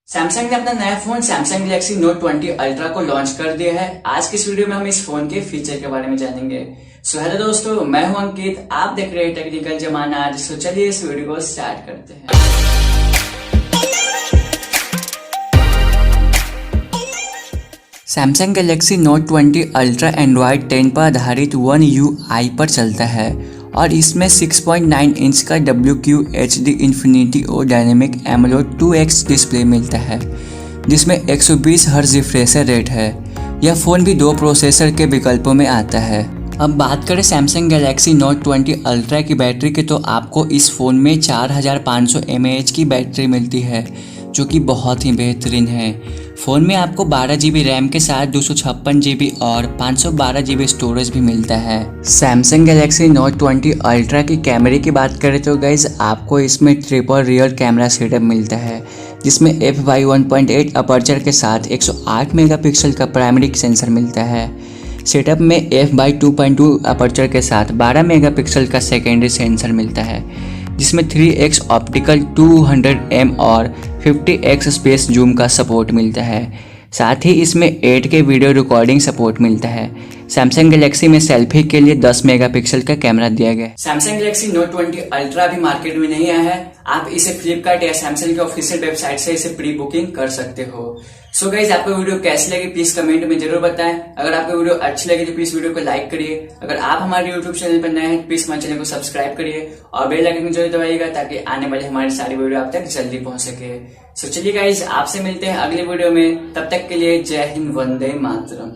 Samsung ने अपना नया phone Samsung Galaxy note 20 ultra को लॉन्च कर दिया है। आज की इस वीडियो में हम इस फोन के फीचर के बारे में जानेंगे। सो हेलो दोस्तों, मैं हूं अंकित, आप देख रहे हैं टेक्निकल जमानाज। सो चलिए इस वीडियो को स्टार्ट करते हैं। Samsung Galaxy note 20 ultra Android 10 पर आधारित One UI पर चलता है और इसमें 6.9 इंच का WQHD इन्फिनिटी और डायनेमिक एमोलेड 2x डिस्प्ले मिलता है, जिसमें 120 हर्ट्ज रिफ्रेशर रेट है। यह फ़ोन भी 2 प्रोसेसर के विकल्पों में आता है। अब बात करें सैमसंग गैलेक्सी नोट 20 अल्ट्रा की बैटरी की, तो आपको इस फ़ोन में 4500 mAh की बैटरी मिलती है, जो कि बहुत ही बेहतरीन है। फ़ोन में आपको 12 GB रैम के साथ 256 GB और 512 GB स्टोरेज भी मिलता है। सैमसंग गैलेक्सी नोट 20 अल्ट्रा की कैमरे की बात करें तो गाइज आपको इसमें ट्रिपल रियर कैमरा सेटअप मिलता है, जिसमें f/1.8 अपर्चर के साथ 108 मेगापिक्सल का प्राइमरी सेंसर मिलता है। सेटअप में f/2.2 अपर्चर के साथ 12 मेगापिक्सल का सेकेंडरी सेंसर मिलता है, जिसमें 3x ऑप्टिकल 200mm और 50x स्पेस जूम का सपोर्ट मिलता है। साथ ही इसमें 8K वीडियो रिकॉर्डिंग सपोर्ट मिलता है। सैमसंग गैलेक्सी में सेल्फी के लिए 10 मेगापिक्सल का कैमरा दिया गया है। सैमसंग गैलेक्सी नोट 20 अल्ट्रा अभी मार्केट में नहीं आया है। आप इसे फ्लिपकार्ट या सैमसंग के ऑफिशियल वेबसाइट से इसे प्री बुकिंग कर सकते हो। सो गाइज, आपको वीडियो कैसी लगी प्लीज कमेंट में जरूर बताएं। अगर आपको वीडियो अच्छी लगी तो प्लीज वीडियो को लाइक करिए। अगर आप हमारे यूट्यूब चैनल पर नए हैं प्लीज हमारे चैनल को सब्सक्राइब करिए और बेल आइकन जरूर दबाइएगा, ताकि आने वाली हमारी सारी वीडियो आप तक जल्दी पहुंच सके। सो चलिए गाइज, आपसे मिलते हैं अगले वीडियो में। तब तक के लिए जय हिंद, वंदे मातरम।